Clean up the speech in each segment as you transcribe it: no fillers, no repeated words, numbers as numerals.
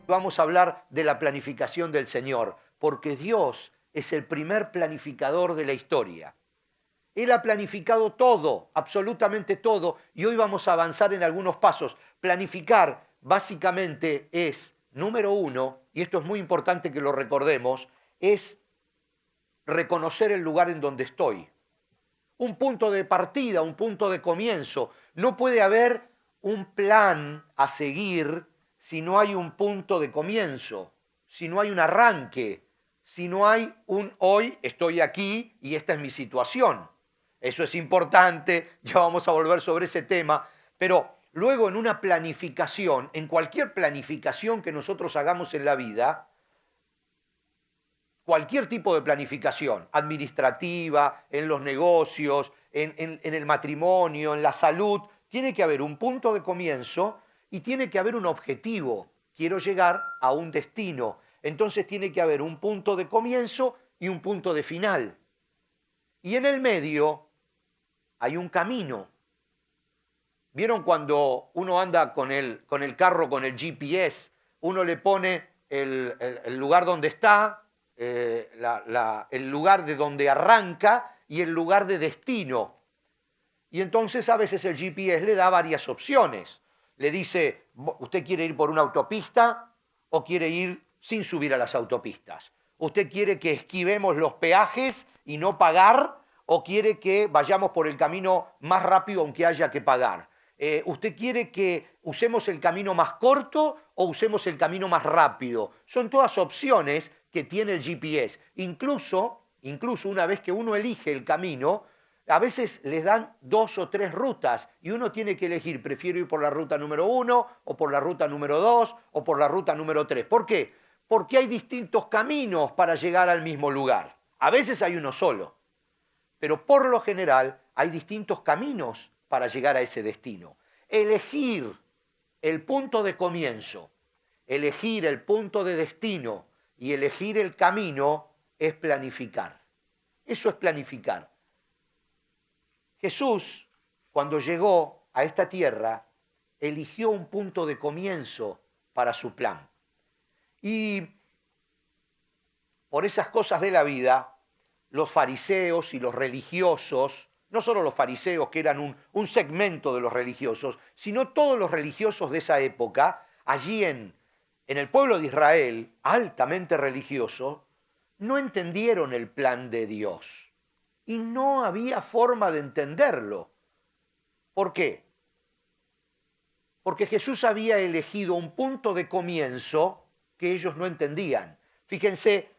Vamos a hablar de la planificación del Señor, porque Dios es el primer planificador de la historia. Él ha planificado todo, absolutamente todo, y hoy vamos a avanzar en algunos pasos. Planificar básicamente es, número uno, y esto es muy importante que lo recordemos, es reconocer el lugar en donde estoy. Un punto de partida, un punto de comienzo. No puede haber un plan a seguir si no hay un punto de comienzo, si no hay un arranque, si no hay un hoy estoy aquí y esta es mi situación. Eso es importante, ya vamos a volver sobre ese tema, pero luego en una planificación, en cualquier planificación que nosotros hagamos en la vida, cualquier tipo de planificación, administrativa, en los negocios, en el matrimonio, en la salud, tiene que haber un punto de comienzo y tiene que haber un objetivo. Quiero llegar a un destino. Entonces tiene que haber un punto de comienzo y un punto de final. Y en el medio hay un camino. ¿Vieron cuando uno anda con el carro, con el GPS? Uno le pone el lugar donde está, el lugar de donde arranca y el lugar de destino. Y entonces a veces el GPS le da varias opciones. Le dice, ¿usted quiere ir por una autopista o quiere ir sin subir a las autopistas? ¿Usted quiere que esquivemos los peajes y no pagar o quiere que vayamos por el camino más rápido aunque haya que pagar? ¿Usted quiere que usemos el camino más corto o usemos el camino más rápido? Son todas opciones que tiene el GPS. Incluso una vez que uno elige el camino, a veces les dan 2 o 3 rutas y uno tiene que elegir, prefiero ir por la ruta número 1 o por la ruta número 2 o por la ruta número 3. ¿Por qué? Porque hay distintos caminos para llegar al mismo lugar. A veces hay uno solo, pero por lo general hay distintos caminos para llegar a ese destino. Elegir el punto de comienzo, elegir el punto de destino y elegir el camino es planificar. Eso es planificar. Jesús, cuando llegó a esta tierra, eligió un punto de comienzo para su plan. Y por esas cosas de la vida, los fariseos y los religiosos, no solo los fariseos, que eran un segmento de los religiosos, sino todos los religiosos de esa época, allí en el pueblo de Israel, altamente religioso, no entendieron el plan de Dios. Y no había forma de entenderlo. ¿Por qué? Porque Jesús había elegido un punto de comienzo que ellos no entendían. Fíjense,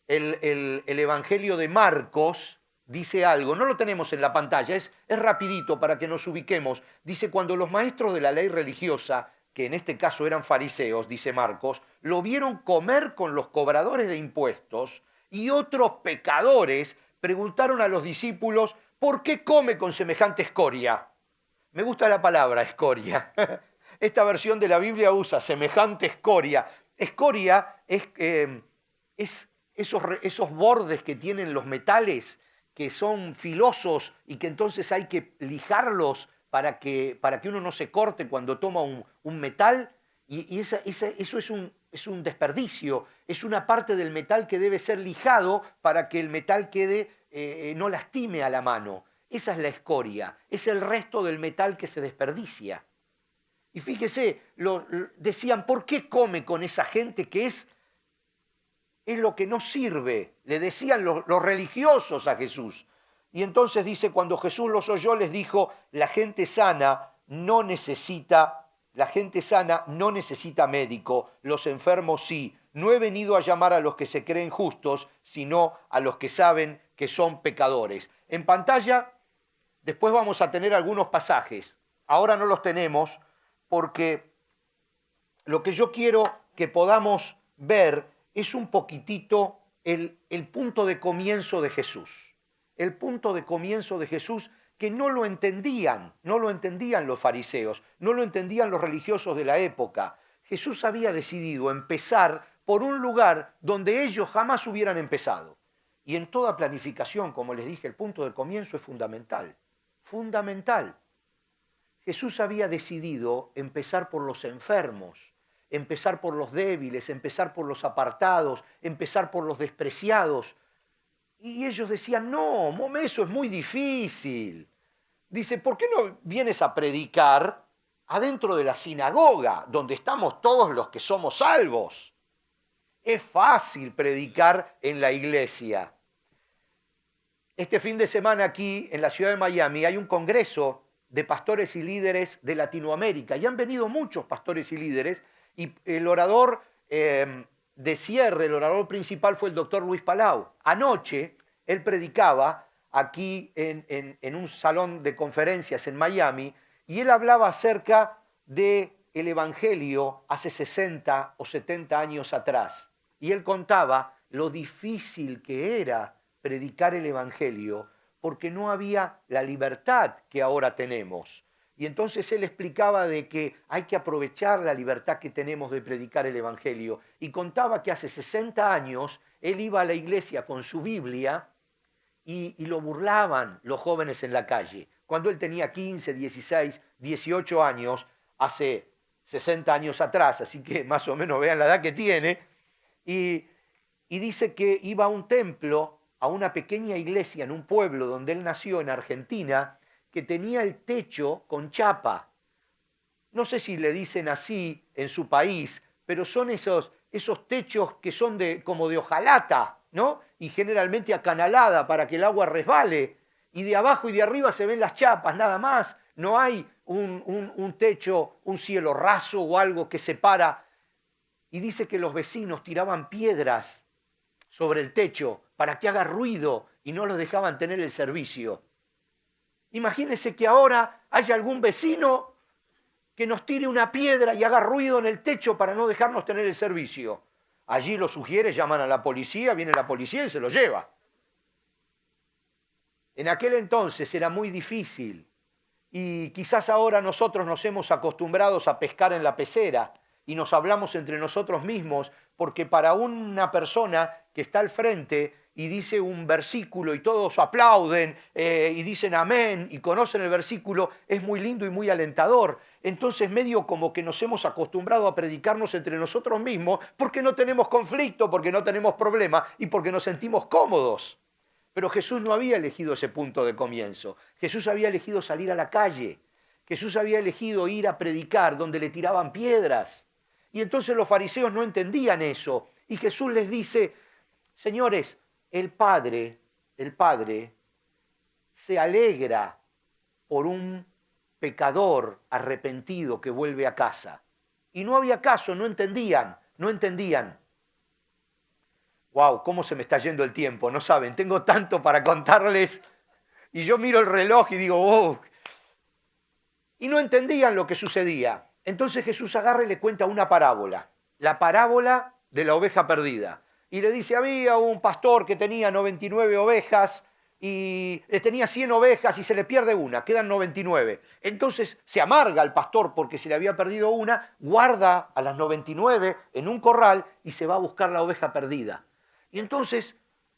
el Evangelio de Marcos dice algo, no lo tenemos en la pantalla, es rapidito para que nos ubiquemos. Dice, cuando los maestros de la ley religiosa, que en este caso eran fariseos, dice Marcos, lo vieron comer con los cobradores de impuestos y otros pecadores, preguntaron a los discípulos, ¿por qué come con semejante escoria? Me gusta la palabra escoria. Esta versión de la Biblia usa semejante escoria. Escoria es esos bordes que tienen los metales, que son filosos y que entonces hay que lijarlos para que uno no se corte cuando toma un metal. Y eso es un desperdicio, es una parte del metal que debe ser lijado para que el metal no lastime a la mano. Esa es la escoria, es el resto del metal que se desperdicia. Y fíjese, decían, ¿por qué come con esa gente que es lo que no sirve? Le decían los religiosos a Jesús. Y entonces dice, cuando Jesús los oyó, les dijo, la gente sana no necesita médico, los enfermos sí. No he venido a llamar a los que se creen justos, sino a los que saben que son pecadores. En pantalla, después vamos a tener algunos pasajes. Ahora no los tenemos porque lo que yo quiero que podamos ver es un poquitito el punto de comienzo de Jesús. El punto de comienzo de Jesús que no lo entendían los fariseos, no lo entendían los religiosos de la época. Jesús había decidido empezar por un lugar donde ellos jamás hubieran empezado. Y en toda planificación, como les dije, el punto de comienzo es fundamental. Fundamental. Jesús había decidido empezar por los enfermos. empezar por los débiles, empezar por los apartados, empezar por los despreciados. Y ellos decían, no, eso es muy difícil. Dice, ¿por qué no vienes a predicar adentro de la sinagoga, donde estamos todos los que somos salvos? Es fácil predicar en la iglesia. Este fin de semana aquí en la ciudad de Miami hay un congreso de pastores y líderes de Latinoamérica y han venido muchos pastores y líderes y el orador de cierre, el orador principal fue el doctor Luis Palau. Anoche él predicaba aquí en un salón de conferencias en Miami y él hablaba acerca del Evangelio hace 60 o 70 años atrás. Y él contaba lo difícil que era predicar el Evangelio porque no había la libertad que ahora tenemos. Y entonces él explicaba de que hay que aprovechar la libertad que tenemos de predicar el Evangelio. Y contaba que hace 60 años él iba a la iglesia con su Biblia y lo burlaban los jóvenes en la calle. Cuando él tenía 15, 16, 18 años, hace 60 años atrás, así que más o menos vean la edad que tiene, y dice que iba a un templo, a una pequeña iglesia en un pueblo donde él nació en Argentina, que tenía el techo con chapa. No sé si le dicen así en su país, pero son esos techos que son como de hojalata, ¿no? Y generalmente acanalada para que el agua resbale. Y de abajo y de arriba se ven las chapas, nada más. No hay un techo, un cielo raso o algo que separa. Y dice que los vecinos tiraban piedras sobre el techo para que haga ruido y no los dejaban tener el servicio. Imagínense que ahora haya algún vecino que nos tire una piedra y haga ruido en el techo para no dejarnos tener el servicio. Allí lo sugiere, llaman a la policía, viene la policía y se lo lleva. En aquel entonces era muy difícil y quizás ahora nosotros nos hemos acostumbrado a pescar en la pecera y nos hablamos entre nosotros mismos porque para una persona que está al frente y dice un versículo y todos aplauden y dicen amén y conocen el versículo, es muy lindo y muy alentador. Entonces medio como que nos hemos acostumbrado a predicarnos entre nosotros mismos porque no tenemos conflicto, porque no tenemos problema y porque nos sentimos cómodos. Pero Jesús no había elegido ese punto de comienzo. Jesús había elegido salir a la calle. Jesús había elegido ir a predicar donde le tiraban piedras. Y entonces los fariseos no entendían eso. Y Jesús les dice, señores, el Padre se alegra por un pecador arrepentido que vuelve a casa. Y no había caso, no entendían. Wow, cómo se me está yendo el tiempo, no saben, tengo tanto para contarles. Y yo miro el reloj y digo, oh. Y no entendían lo que sucedía. Entonces Jesús agarra y le cuenta una parábola, la parábola de la oveja perdida. Y le dice, había un pastor que tenía 99 ovejas y tenía 100 ovejas y se le pierde una, quedan 99. Entonces se amarga el pastor porque se le había perdido una, guarda a las 99 en un corral y se va a buscar la oveja perdida. Y entonces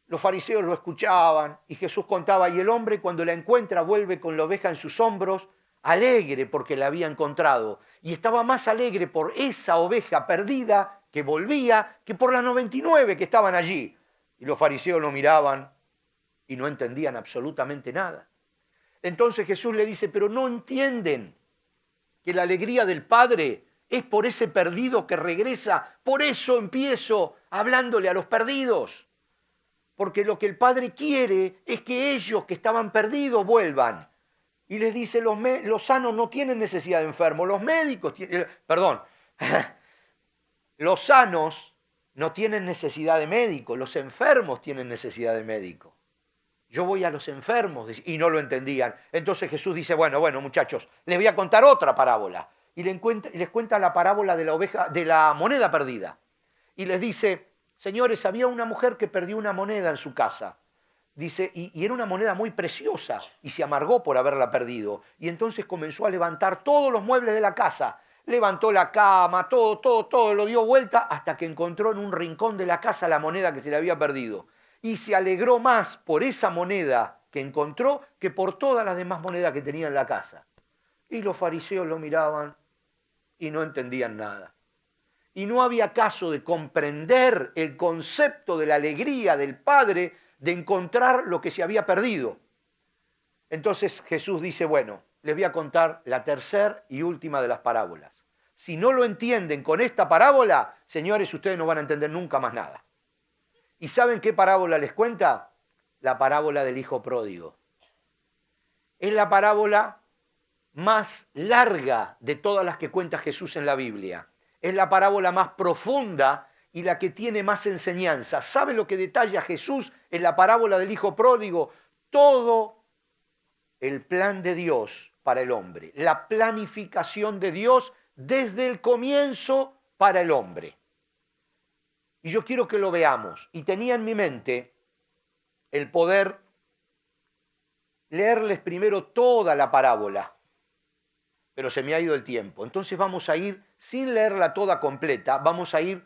los fariseos lo escuchaban y Jesús contaba, y el hombre cuando la encuentra vuelve con la oveja en sus hombros, alegre porque la había encontrado. Y estaba más alegre por esa oveja perdida que volvía que por las 99 que estaban allí. Y los fariseos lo miraban y no entendían absolutamente nada. Entonces Jesús le dice, pero no entienden que la alegría del Padre es por ese perdido que regresa. Por eso empiezo hablándole a los perdidos. Porque lo que el Padre quiere es que ellos que estaban perdidos vuelvan. Y les dice, los sanos no tienen necesidad de enfermos, los médicos tienen, los sanos no tienen necesidad de médico, los enfermos tienen necesidad de médico. Yo voy a los enfermos, y no lo entendían. Entonces Jesús dice, bueno, muchachos, les voy a contar otra parábola. Y les cuenta la parábola de la moneda perdida. Y les dice, señores, había una mujer que perdió una moneda en su casa. Dice, y era una moneda muy preciosa y se amargó por haberla perdido. Y entonces comenzó a levantar todos los muebles de la casa. Levantó la cama, todo, lo dio vuelta hasta que encontró en un rincón de la casa la moneda que se le había perdido. Y se alegró más por esa moneda que encontró que por todas las demás monedas que tenía en la casa. Y los fariseos lo miraban y no entendían nada. y no había caso de comprender el concepto de la alegría del Padre de encontrar lo que se había perdido. Entonces Jesús dice, bueno, les voy a contar la tercera y última de las parábolas. Si no lo entienden con esta parábola, señores, ustedes no van a entender nunca más nada. ¿Y saben qué parábola les cuenta? La parábola del hijo pródigo. Es la parábola más larga de todas las que cuenta Jesús en la Biblia. Es la parábola más profunda y la que tiene más enseñanza. ¿Sabe lo que detalla Jesús en la parábola del hijo pródigo? Todo el plan de Dios para el hombre, la planificación de Dios desde el comienzo para el hombre. Y yo quiero que lo veamos. Y tenía en mi mente el poder leerles primero toda la parábola, pero se me ha ido el tiempo. Entonces vamos a ir, sin leerla toda completa, vamos a ir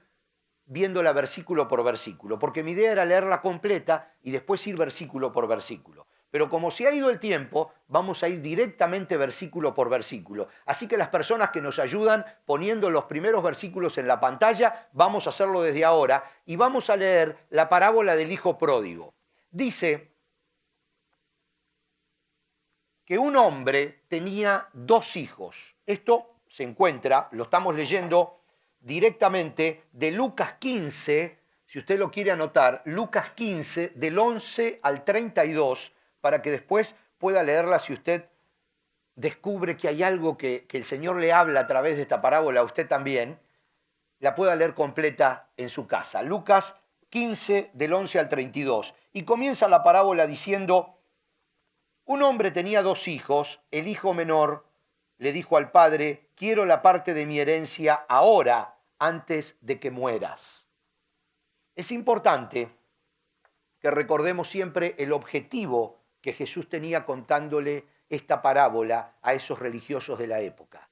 viéndola versículo por versículo, porque mi idea era leerla completa y después ir versículo por versículo. Pero como se ha ido el tiempo, vamos a ir directamente versículo por versículo. Así que las personas que nos ayudan poniendo los primeros versículos en la pantalla, vamos a hacerlo desde ahora y vamos a leer la parábola del hijo pródigo. Dice que un hombre tenía 2 hijos. Esto se encuentra, lo estamos leyendo directamente de Lucas 15, si usted lo quiere anotar, Lucas 15, del 11 al 32, para que después pueda leerla si usted descubre que hay algo que el Señor le habla a través de esta parábola, a usted también, la pueda leer completa en su casa. Lucas 15, del 11 al 32. Y comienza la parábola diciendo: un hombre tenía 2 hijos, el hijo menor le dijo al padre, quiero la parte de mi herencia ahora, antes de que mueras. Es importante que recordemos siempre el objetivo que Jesús tenía contándole esta parábola a esos religiosos de la época.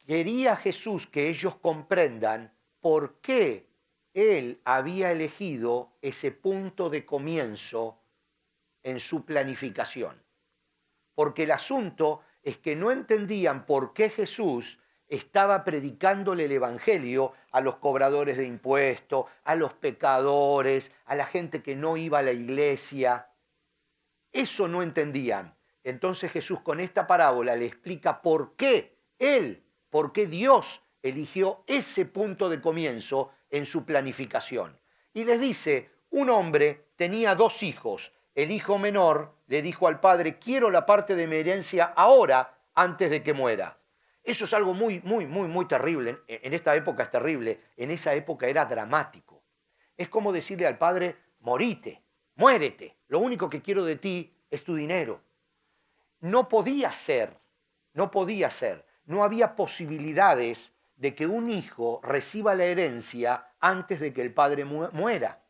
Quería Jesús que ellos comprendan por qué Él había elegido ese punto de comienzo en su planificación. Porque el asunto es que no entendían por qué Jesús estaba predicándole el Evangelio a los cobradores de impuestos, a los pecadores, a la gente que no iba a la iglesia. Eso no entendían. Entonces Jesús con esta parábola le explica por qué Dios eligió ese punto de comienzo en su planificación. Y les dice, un hombre tenía 2 hijos. El hijo menor le dijo al padre, quiero la parte de mi herencia ahora, antes de que muera. Eso es algo muy terrible. En esta época es terrible. En esa época era dramático. Es como decirle al padre, morite, muérete. Lo único que quiero de ti es tu dinero. No podía ser. No había posibilidades de que un hijo reciba la herencia antes de que el padre muera.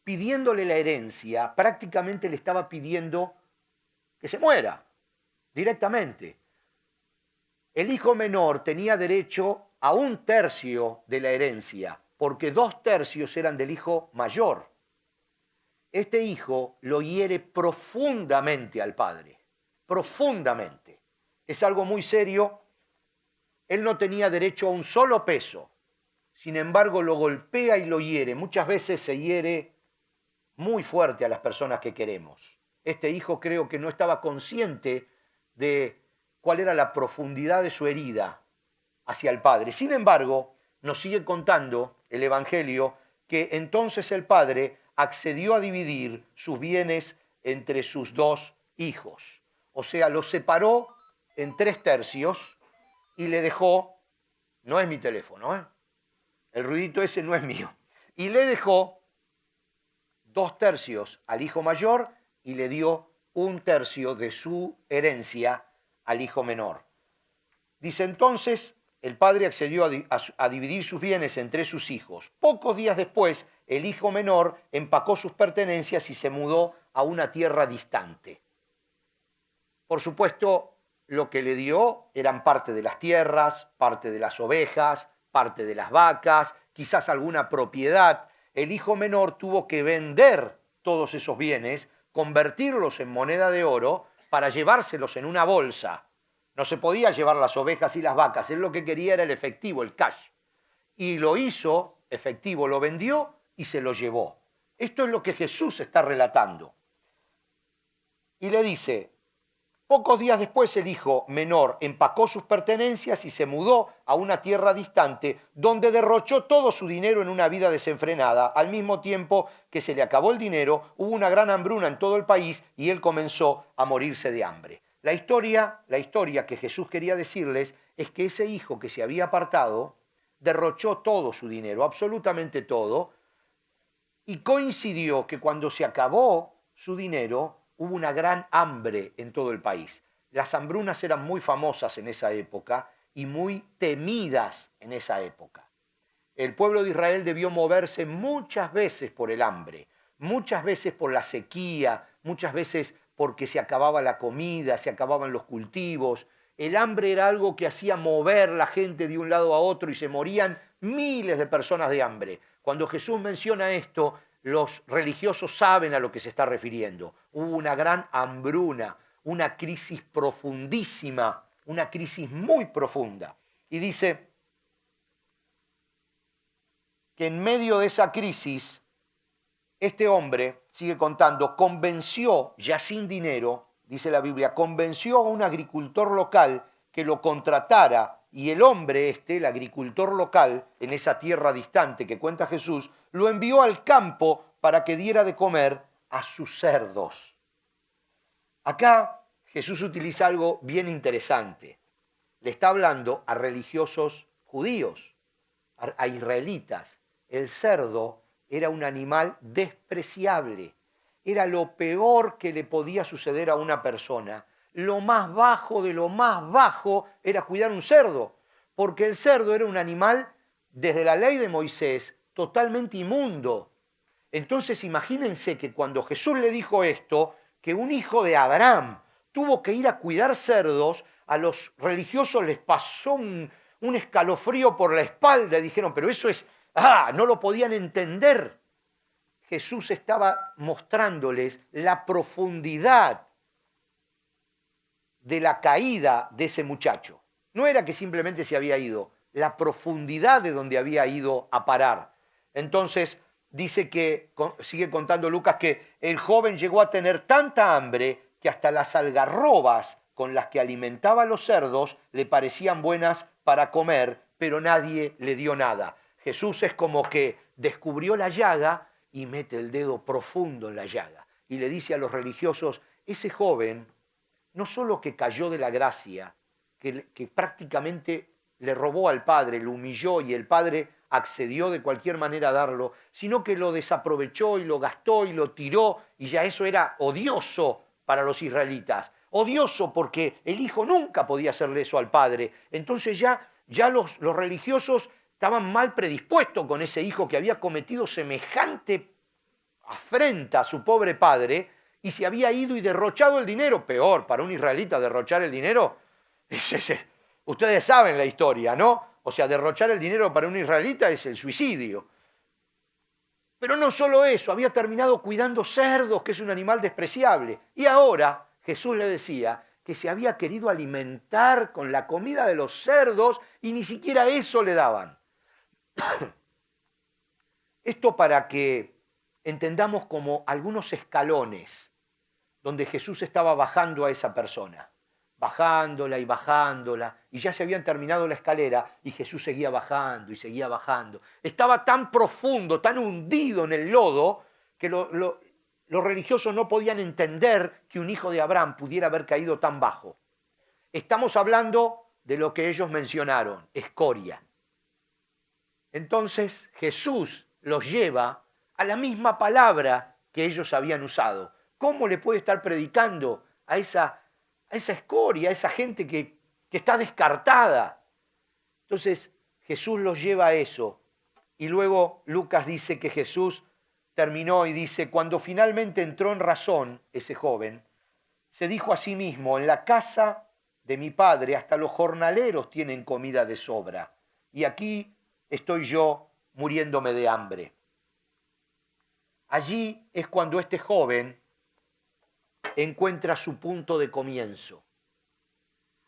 Pidiéndole la herencia, prácticamente le estaba pidiendo que se muera, directamente. El hijo menor tenía derecho a 1/3 de la herencia, porque 2/3 eran del hijo mayor. Este hijo lo hiere profundamente al padre, profundamente. Es algo muy serio. Él no tenía derecho a un solo peso. Sin embargo, lo golpea y lo hiere. Muchas veces se hiere muy fuerte a las personas que queremos. Este hijo creo que no estaba consciente de cuál era la profundidad de su herida hacia el padre. Sin embargo, nos sigue contando el Evangelio que entonces el padre accedió a dividir sus bienes entre sus 2 hijos. O sea, los separó en 3/3 y le dejó, no es mi teléfono, el ruidito ese no es mío, y le dejó 2/3 al hijo mayor y le dio 1/3 de su herencia al hijo menor. Dice entonces, el padre accedió a dividir sus bienes entre sus hijos. Pocos días después, el hijo menor empacó sus pertenencias y se mudó a una tierra distante. Por supuesto, lo que le dio eran parte de las tierras, parte de las ovejas, parte de las vacas, quizás alguna propiedad. El hijo menor tuvo que vender todos esos bienes, convertirlos en moneda de oro para llevárselos en una bolsa. No se podía llevar las ovejas y las vacas, él lo que quería era el efectivo, el cash. y lo hizo efectivo, lo vendió y se lo llevó. Esto es lo que Jesús está relatando. Y le dice, pocos días después el hijo menor empacó sus pertenencias y se mudó a una tierra distante donde derrochó todo su dinero en una vida desenfrenada. Al mismo tiempo que se le acabó el dinero, hubo una gran hambruna en todo el país y él comenzó a morirse de hambre. La historia que Jesús quería decirles es que ese hijo que se había apartado derrochó todo su dinero, absolutamente todo, y coincidió que cuando se acabó su dinero, hubo una gran hambre en todo el país. Las hambrunas eran muy famosas en esa época y muy temidas en esa época. El pueblo de Israel debió moverse muchas veces por el hambre, muchas veces por la sequía, muchas veces porque se acababa la comida, se acababan los cultivos. El hambre era algo que hacía mover la gente de un lado a otro y se morían miles de personas de hambre. Cuando Jesús menciona esto, los religiosos saben a lo que se está refiriendo. Hubo una gran hambruna, una crisis profundísima, una crisis muy profunda. Y dice que en medio de esa crisis, este hombre, sigue contando, convenció, ya sin dinero, dice la Biblia, convenció a un agricultor local que lo contratara, y el hombre el agricultor local, en esa tierra distante que cuenta Jesús, lo envió al campo para que diera de comer a sus cerdos. Acá Jesús utiliza algo bien interesante. Le está hablando a religiosos judíos, a israelitas. El cerdo era un animal despreciable. Era lo peor que le podía suceder a una persona. Lo más bajo de lo más bajo era cuidar un cerdo, porque el cerdo era un animal, desde la ley de Moisés, totalmente inmundo. Entonces imagínense que cuando Jesús le dijo esto, que un hijo de Abraham tuvo que ir a cuidar cerdos, a los religiosos les pasó un escalofrío por la espalda y dijeron, pero eso es, no lo podían entender. Jesús estaba mostrándoles la profundidad de la caída de ese muchacho. No era que simplemente se había ido, la profundidad de donde había ido a parar. Entonces dice que, sigue contando Lucas, que el joven llegó a tener tanta hambre que hasta las algarrobas con las que alimentaba a los cerdos le parecían buenas para comer, pero nadie le dio nada. Jesús es como que descubrió la llaga y mete el dedo profundo en la llaga y le dice a los religiosos, ese joven no solo que cayó de la gracia, que prácticamente le robó al Padre, lo humilló y el Padre accedió de cualquier manera a darlo, sino que lo desaprovechó y lo gastó y lo tiró, y ya eso era odioso para los israelitas. Odioso porque el hijo nunca podía hacerle eso al Padre. Entonces ya los religiosos estaban mal predispuestos con ese hijo que había cometido semejante afrenta a su pobre padre y se había ido y derrochado el dinero. Peor, para un israelita derrochar el dinero, ustedes saben la historia, ¿no? O sea, derrochar el dinero para un israelita es el suicidio. Pero no solo eso, había terminado cuidando cerdos, que es un animal despreciable. Y ahora Jesús le decía que se había querido alimentar con la comida de los cerdos y ni siquiera eso le daban. Esto para que entendamos como algunos escalones donde Jesús estaba bajando a esa persona, bajándola, y ya se habían terminado la escalera y Jesús seguía bajando y seguía bajando. Estaba tan profundo, tan hundido en el lodo, que los religiosos no podían entender que un hijo de Abraham pudiera haber caído tan bajo. Estamos hablando de lo que ellos mencionaron, escoria. Entonces Jesús los lleva a la misma palabra que ellos habían usado. ¿Cómo le puede estar predicando a esa escoria, a esa gente que está descartada? Entonces Jesús los lleva a eso. Y luego Lucas dice que Jesús terminó y dice, cuando finalmente entró en razón ese joven, se dijo a sí mismo, en la casa de mi padre hasta los jornaleros tienen comida de sobra. Y aquí estoy yo muriéndome de hambre. Allí es cuando este joven encuentra su punto de comienzo.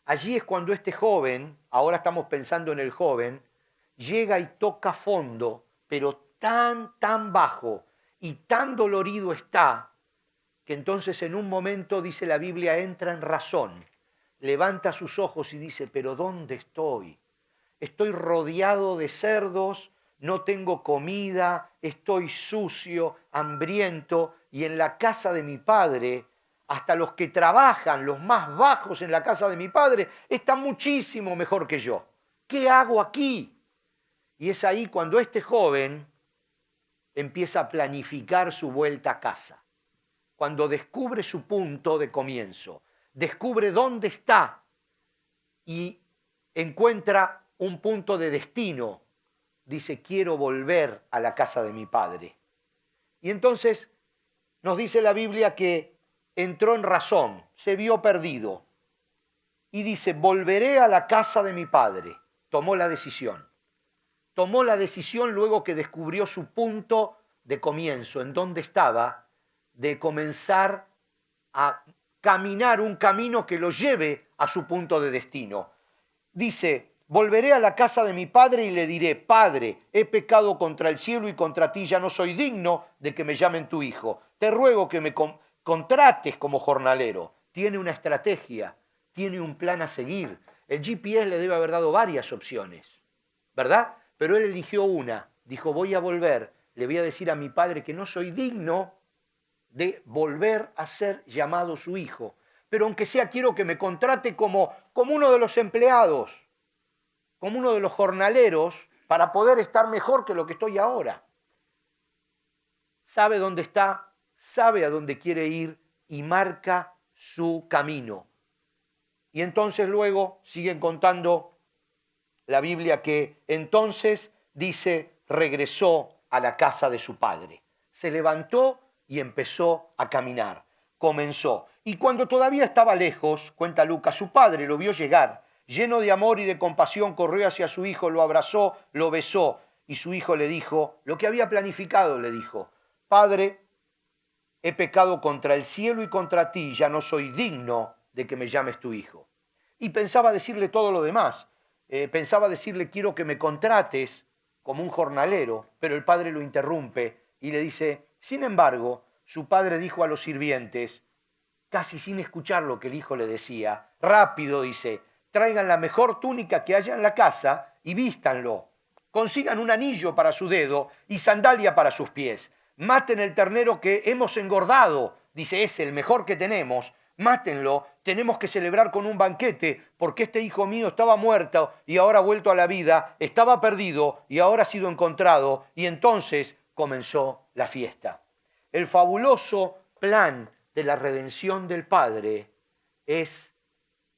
Allí es cuando este joven, ahora estamos pensando en el joven, llega y toca fondo, pero tan bajo y tan dolorido está, que entonces en un momento, dice la Biblia, entra en razón, levanta sus ojos y dice, pero ¿dónde estoy? Estoy rodeado de cerdos, no tengo comida, estoy sucio, hambriento, y en la casa de mi padre, hasta los que trabajan, los más bajos en la casa de mi padre, están muchísimo mejor que yo. ¿Qué hago aquí? Y es ahí cuando este joven empieza a planificar su vuelta a casa, cuando descubre su punto de comienzo, descubre dónde está y encuentra un punto de destino. Dice, quiero volver a la casa de mi padre. Y entonces nos dice la Biblia que entró en razón, se vio perdido y dice, volveré a la casa de mi padre. Tomó la decisión. Tomó la decisión luego que descubrió su punto de comienzo, en dónde estaba, de comenzar a caminar un camino que lo lleve a su punto de destino. Dice, volveré a la casa de mi padre y le diré, Padre, he pecado contra el cielo y contra ti, ya no soy digno de que me llamen tu hijo. Te ruego que me contrates como jornalero. Tiene una estrategia, tiene un plan a seguir. El GPS le debe haber dado varias opciones, ¿verdad? Pero él eligió una. Dijo, voy a volver, le voy a decir a mi padre que no soy digno de volver a ser llamado su hijo. Pero aunque sea, quiero que me contrate como uno de los empleados, como uno de los jornaleros, para poder estar mejor que lo que estoy ahora. Sabe dónde está, sabe a dónde quiere ir y marca su camino. Y entonces luego siguen contando la Biblia que entonces, dice, regresó a la casa de su padre. Se levantó y empezó a caminar. Comenzó. Y cuando todavía estaba lejos, cuenta Lucas, su padre lo vio llegar. Lleno de amor y de compasión, corrió hacia su hijo, lo abrazó, lo besó. Y su hijo le dijo, lo que había planificado, le dijo, Padre, he pecado contra el cielo y contra ti, ya no soy digno de que me llames tu hijo. Y pensaba decirle todo lo demás. Pensaba decirle, quiero que me contrates como un jornalero, pero el padre lo interrumpe y le dice, sin embargo, su padre dijo a los sirvientes, casi sin escuchar lo que el hijo le decía, rápido, dice, traigan la mejor túnica que haya en la casa y vístanlo. Consigan un anillo para su dedo y sandalia para sus pies. Maten el ternero que hemos engordado, dice, es el mejor que tenemos. Mátenlo, tenemos que celebrar con un banquete, porque este hijo mío estaba muerto y ahora ha vuelto a la vida, estaba perdido y ahora ha sido encontrado, y entonces comenzó la fiesta. El fabuloso plan de la redención del Padre es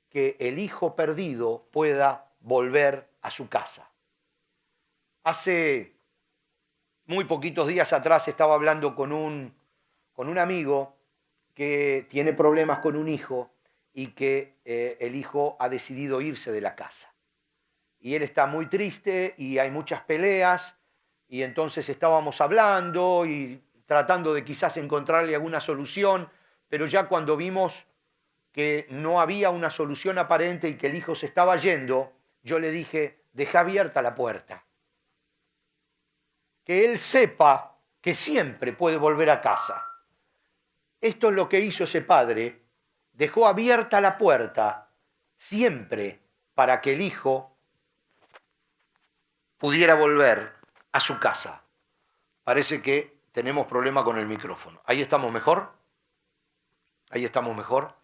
que el hijo perdido pueda volver a su casa. Hace muy poquitos días atrás estaba hablando con un amigo que tiene problemas con un hijo y que el hijo ha decidido irse de la casa. Y él está muy triste y hay muchas peleas, y entonces estábamos hablando y tratando de quizás encontrarle alguna solución, pero ya cuando vimos que no había una solución aparente y que el hijo se estaba yendo, yo le dije, deja abierta la puerta. Que él sepa que siempre puede volver a casa. Esto es lo que hizo ese padre, dejó abierta la puerta siempre para que el hijo pudiera volver a su casa. Parece que tenemos problema con el micrófono. ¿Ahí estamos mejor? ¿Ahí estamos mejor?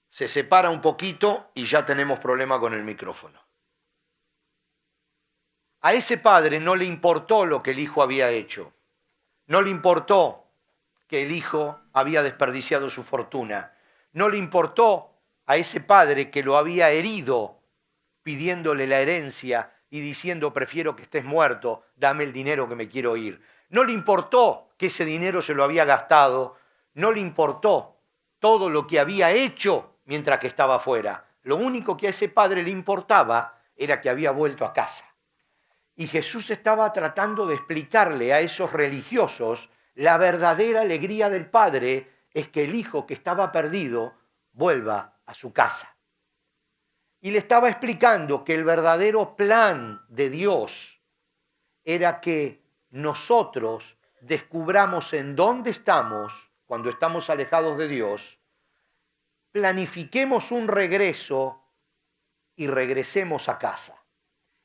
Se separa un poquito y ya tenemos problema con el micrófono. A ese padre no le importó lo que el hijo había hecho. No le importó que el hijo había desperdiciado su fortuna. No le importó a ese padre que lo había herido pidiéndole la herencia y diciendo, prefiero que estés muerto, dame el dinero que me quiero ir. No le importó que ese dinero se lo había gastado. No le importó todo lo que había hecho mientras que estaba afuera. Lo único que a ese padre le importaba era que había vuelto a casa. Y Jesús estaba tratando de explicarle a esos religiosos la verdadera alegría del Padre es que el hijo que estaba perdido vuelva a su casa. Y le estaba explicando que el verdadero plan de Dios era que nosotros descubramos en dónde estamos cuando estamos alejados de Dios, planifiquemos un regreso y regresemos a casa.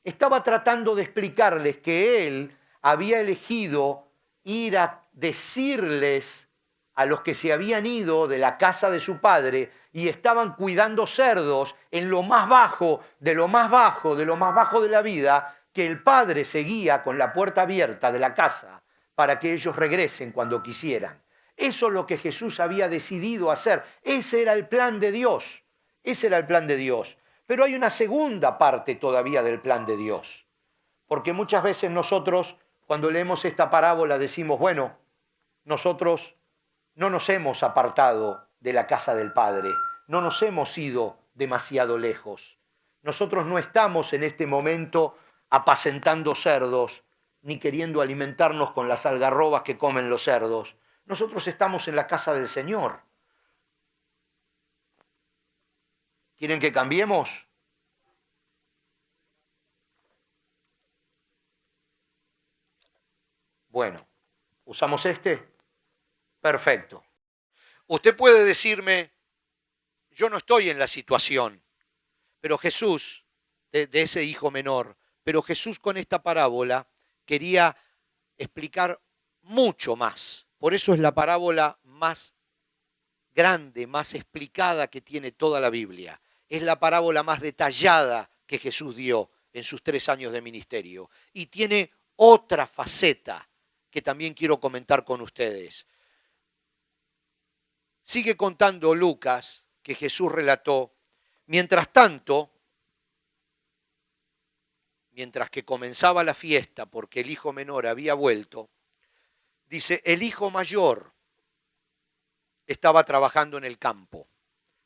Estaba tratando de explicarles que él había elegido ir a decirles a los que se habían ido de la casa de su padre y estaban cuidando cerdos en lo más bajo, de lo más bajo, de lo más bajo de la vida, que el padre seguía con la puerta abierta de la casa para que ellos regresen cuando quisieran. Eso es lo que Jesús había decidido hacer. Ese era el plan de Dios. Ese era el plan de Dios. Pero hay una segunda parte todavía del plan de Dios. Porque muchas veces nosotros, cuando leemos esta parábola, decimos, bueno, nosotros no nos hemos apartado de la casa del Padre, no nos hemos ido demasiado lejos. Nosotros no estamos en este momento apacentando cerdos, ni queriendo alimentarnos con las algarrobas que comen los cerdos. Nosotros estamos en la casa del Señor. ¿Quieren que cambiemos? Bueno, ¿usamos este? Perfecto. Usted puede decirme, yo no estoy en la situación, pero Jesús, de ese hijo menor, pero Jesús con esta parábola quería explicar mucho más. Por eso es la parábola más grande, más explicada que tiene toda la Biblia. Es la parábola más detallada que Jesús dio en sus 3 años de ministerio. Y tiene otra faceta que también quiero comentar con ustedes. Sigue contando Lucas que Jesús relató, mientras tanto, mientras que comenzaba la fiesta porque el hijo menor había vuelto, dice, el hijo mayor estaba trabajando en el campo.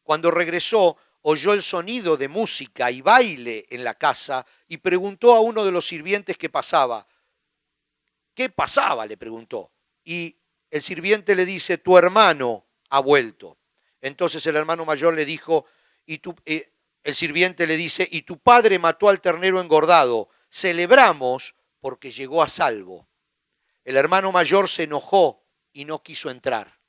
Cuando regresó, oyó el sonido de música y baile en la casa y preguntó a uno de los sirvientes qué pasaba. ¿Qué pasaba?, le preguntó. Y el sirviente le dice, tu hermano ha vuelto. Entonces el hermano mayor le dijo, el sirviente le dice, y tu padre mató al ternero engordado. Celebramos porque llegó a salvo. El hermano mayor se enojó y no quiso entrar.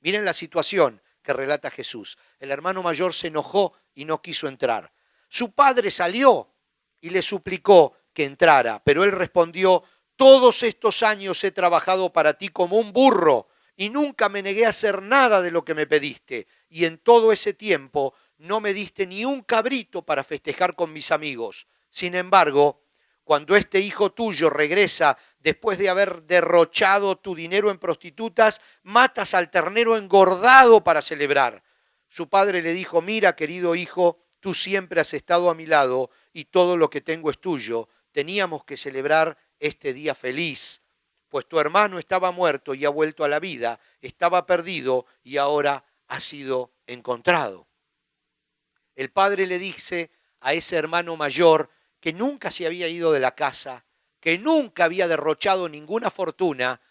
Miren la situación que relata Jesús. El hermano mayor se enojó y no quiso entrar. Su padre salió y le suplicó que entrara, pero él respondió, todos estos años he trabajado para ti como un burro y nunca me negué a hacer nada de lo que me pediste. Y en todo ese tiempo no me diste ni un cabrito para festejar con mis amigos. Sin embargo, cuando este hijo tuyo regresa después de haber derrochado tu dinero en prostitutas, matas al ternero engordado para celebrar. Su padre le dijo, mira, querido hijo, tú siempre has estado a mi lado y todo lo que tengo es tuyo. Teníamos que celebrar este día feliz, pues tu hermano estaba muerto y ha vuelto a la vida, estaba perdido y ahora ha sido encontrado. El padre le dice a ese hermano mayor que nunca se había ido de la casa, que nunca había derrochado ninguna fortuna,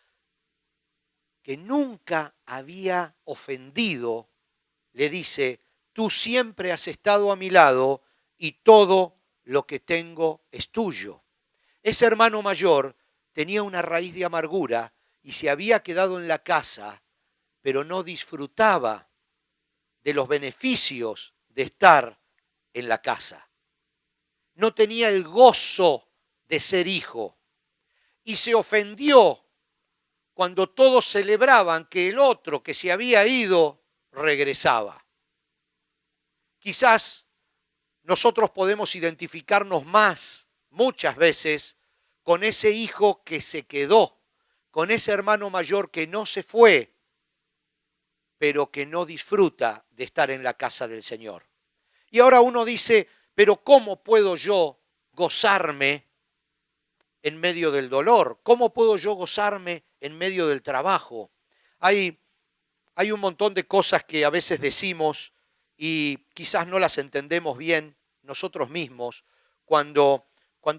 que nunca había ofendido, le dice, tú siempre has estado a mi lado y todo lo que tengo es tuyo. Ese hermano mayor tenía una raíz de amargura y se había quedado en la casa, pero no disfrutaba de los beneficios de estar en la casa. No tenía el gozo de ser hijo y se ofendió cuando todos celebraban que el otro que se había ido regresaba. Quizás nosotros podemos identificarnos más muchas veces con ese hijo que se quedó, con ese hermano mayor que no se fue, pero que no disfruta de estar en la casa del Señor. Y ahora uno dice, pero ¿cómo puedo yo gozarme en medio del dolor? ¿Cómo puedo yo gozarme en medio del trabajo? Hay un montón de cosas que a veces decimos y quizás no las entendemos bien nosotros mismos cuando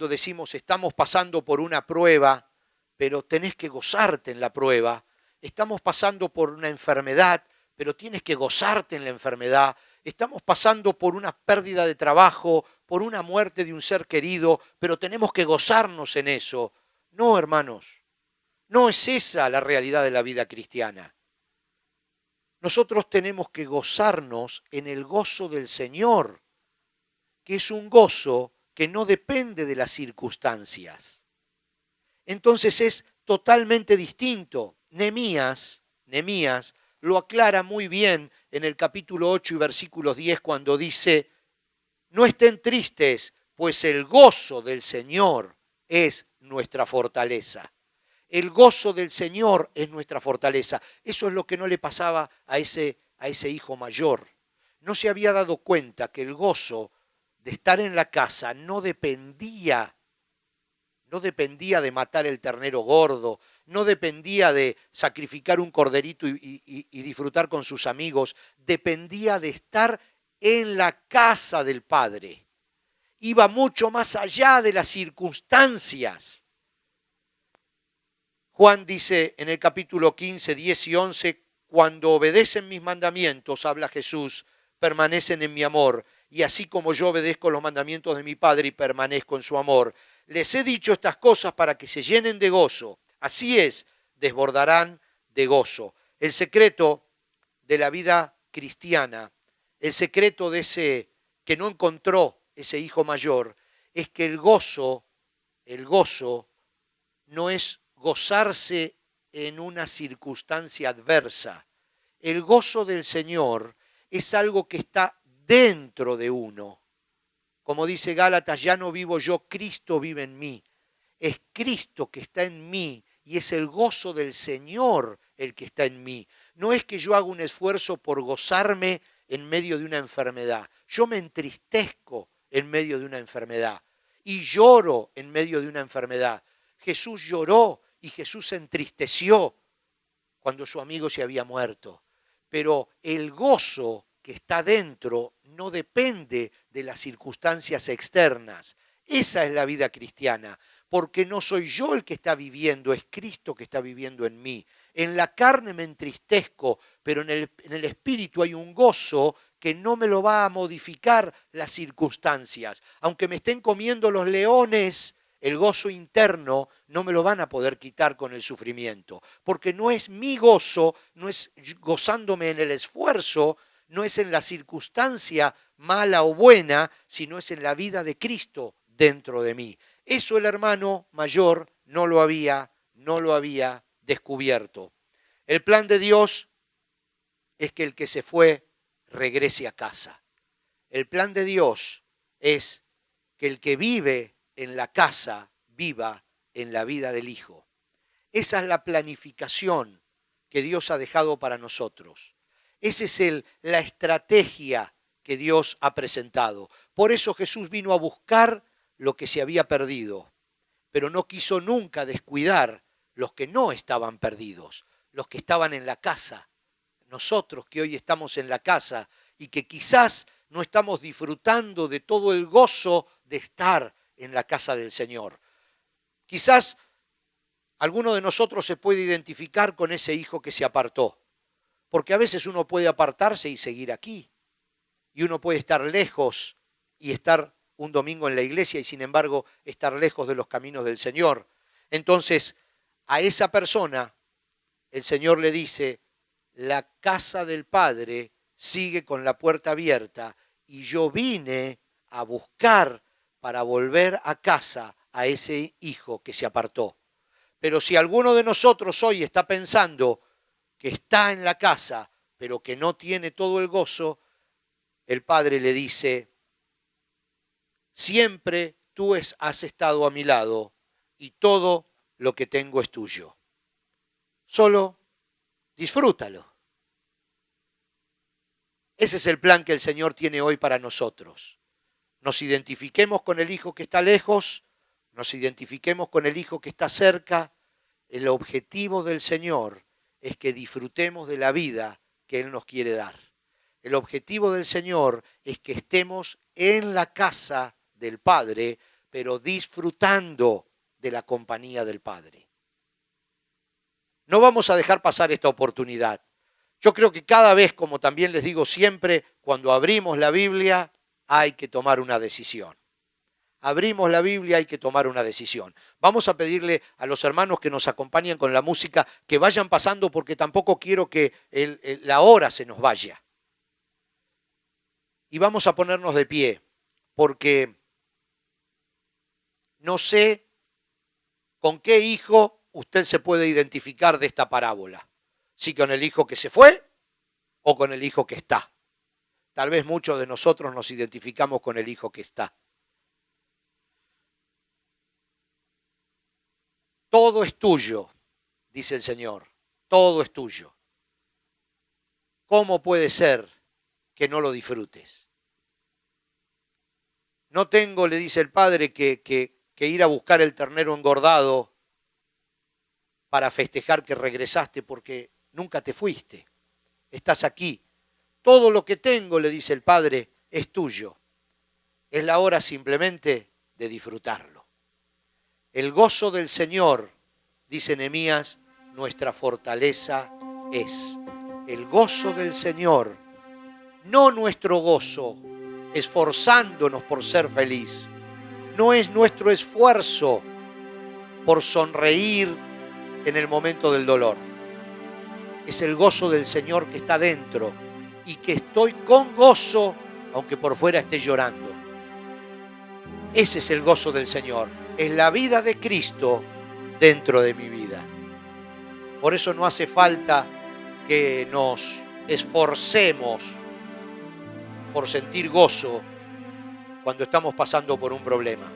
decimos estamos pasando por una prueba, pero tenés que gozarte en la prueba. Estamos pasando por una enfermedad, pero tienes que gozarte en la enfermedad. estamos pasando por una pérdida de trabajo, por una muerte de un ser querido, pero tenemos que gozarnos en eso. No, hermanos, no es esa la realidad de la vida cristiana. Nosotros tenemos que gozarnos en el gozo del Señor, que es un gozo que no depende de las circunstancias. Entonces es totalmente distinto. Nehemías lo aclara muy bien en el capítulo 8 y versículos 10 cuando dice: no estén tristes, pues el gozo del Señor es nuestra fortaleza. El gozo del Señor es nuestra fortaleza. Eso es lo que no le pasaba a ese hijo mayor. No se había dado cuenta que el gozo de estar en la casa no dependía de matar el ternero gordo, no dependía de sacrificar un corderito y disfrutar con sus amigos, dependía de estar en la casa del Padre. Iba mucho más allá de las circunstancias. Juan dice en el capítulo 15, 10 y 11, cuando obedecen mis mandamientos, habla Jesús, permanecen en mi amor, y así como yo obedezco los mandamientos de mi Padre y permanezco en su amor. Les he dicho estas cosas para que se llenen de gozo. Así es, desbordarán de gozo. El secreto de la vida cristiana, el secreto de ese que no encontró ese hijo mayor, es que el gozo no es gozarse en una circunstancia adversa. El gozo del Señor es algo que está dentro de uno. Como dice Gálatas, ya no vivo yo, Cristo vive en mí. Es Cristo que está en mí y es el gozo del Señor el que está en mí. No es que yo haga un esfuerzo por gozarme en medio de una enfermedad. Yo me entristezco en medio de una enfermedad y lloro en medio de una enfermedad. Jesús lloró y Jesús se entristeció cuando su amigo se había muerto. Pero el gozo que está dentro no depende de las circunstancias externas. Esa es la vida cristiana, porque no soy yo el que está viviendo, es Cristo que está viviendo en mí. En la carne me entristezco, pero en el espíritu hay un gozo que no me lo va a modificar las circunstancias. Aunque me estén comiendo los leones, el gozo interno no me lo van a poder quitar con el sufrimiento, porque no es mi gozo, no es gozándome en el esfuerzo, no es en la circunstancia mala o buena, sino es en la vida de Cristo dentro de mí. Eso el hermano mayor no lo había descubierto. El plan de Dios es que el que se fue regrese a casa. El plan de Dios es que el que vive en la casa viva en la vida del Hijo. Esa es la planificación que Dios ha dejado para nosotros. Esa es la estrategia que Dios ha presentado. Por eso Jesús vino a buscar lo que se había perdido, pero no quiso nunca descuidar los que no estaban perdidos, los que estaban en la casa. Nosotros que hoy estamos en la casa y que quizás no estamos disfrutando de todo el gozo de estar en la casa del Señor. Quizás alguno de nosotros se puede identificar con ese hijo que se apartó, porque a veces uno puede apartarse y seguir aquí, y uno puede estar lejos y estar un domingo en la iglesia y sin embargo estar lejos de los caminos del Señor. Entonces, a esa persona el Señor le dice: la casa del Padre sigue con la puerta abierta y yo vine a buscar para volver a casa a ese hijo que se apartó. Pero si alguno de nosotros hoy está pensando que está en la casa, pero que no tiene todo el gozo, el Padre le dice: siempre tú has estado a mi lado y todo lo que tengo es tuyo. Solo disfrútalo. Ese es el plan que el Señor tiene hoy para nosotros. Nos identifiquemos con el hijo que está lejos, nos identifiquemos con el hijo que está cerca. El objetivo del Señor es que disfrutemos de la vida que Él nos quiere dar. El objetivo del Señor es que estemos en la casa del Padre, pero disfrutando de la compañía del Padre. No vamos a dejar pasar esta oportunidad. Yo creo que cada vez, como también les digo siempre, cuando abrimos la Biblia hay que tomar una decisión. Abrimos la Biblia, hay que tomar una decisión. Vamos a pedirle a los hermanos que nos acompañen con la música que vayan pasando porque tampoco quiero que la hora se nos vaya. Y vamos a ponernos de pie porque no sé con qué hijo usted se puede identificar de esta parábola. Si con el hijo que se fue o con el hijo que está. Tal vez muchos de nosotros nos identificamos con el hijo que está. Todo es tuyo, dice el Señor, todo es tuyo. ¿Cómo puede ser que no lo disfrutes? No tengo, le dice el padre, que ir a buscar el ternero engordado para festejar que regresaste porque nunca te fuiste. Estás aquí. Todo lo que tengo, le dice el padre, es tuyo. Es la hora simplemente de disfrutarlo. El gozo del Señor, dice Nehemías, nuestra fortaleza es. El gozo del Señor, no nuestro gozo, esforzándonos por ser feliz. No es nuestro esfuerzo por sonreír en el momento del dolor. Es el gozo del Señor que está dentro y que estoy con gozo, aunque por fuera esté llorando. Ese es el gozo del Señor. Es la vida de Cristo dentro de mi vida. Por eso no hace falta que nos esforcemos por sentir gozo cuando estamos pasando por un problema.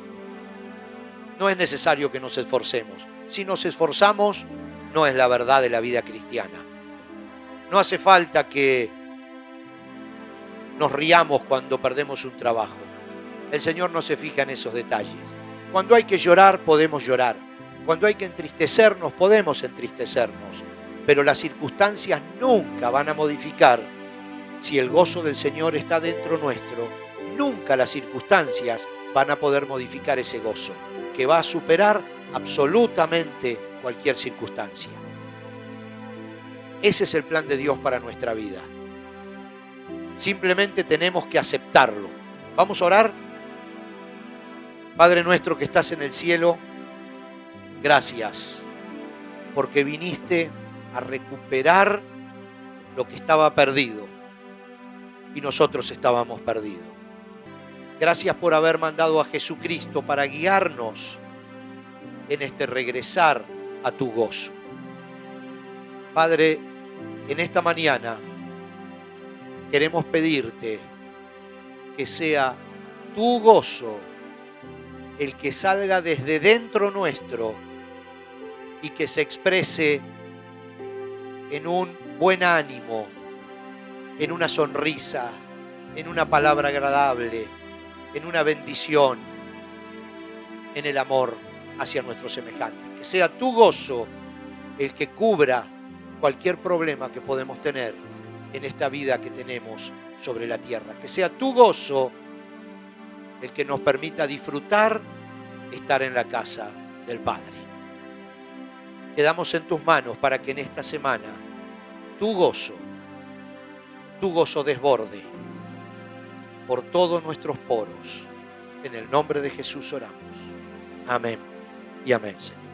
No es necesario que nos esforcemos. Si nos esforzamos, no es la verdad de la vida cristiana. No hace falta que nos riamos cuando perdemos un trabajo. El Señor no se fija en esos detalles. Cuando hay que llorar, podemos llorar. Cuando hay que entristecernos, podemos entristecernos. Pero las circunstancias nunca van a modificar. Si el gozo del Señor está dentro nuestro, nunca las circunstancias van a poder modificar ese gozo, que va a superar absolutamente cualquier circunstancia. Ese es el plan de Dios para nuestra vida. Simplemente tenemos que aceptarlo. Vamos a orar. Padre nuestro que estás en el cielo, gracias porque viniste a recuperar lo que estaba perdido y nosotros estábamos perdidos. Gracias por haber mandado a Jesucristo para guiarnos en este regresar a tu gozo. Padre, en esta mañana queremos pedirte que sea tu gozo el que salga desde dentro nuestro y que se exprese en un buen ánimo, en una sonrisa, en una palabra agradable, en una bendición, en el amor hacia nuestros semejantes. Que sea tu gozo el que cubra cualquier problema que podemos tener en esta vida que tenemos sobre la tierra. Que sea tu gozo el que nos permita disfrutar estar en la casa del Padre. Quedamos en tus manos para que en esta semana tu gozo desborde por todos nuestros poros. En el nombre de Jesús oramos. Amén y amén, Señor.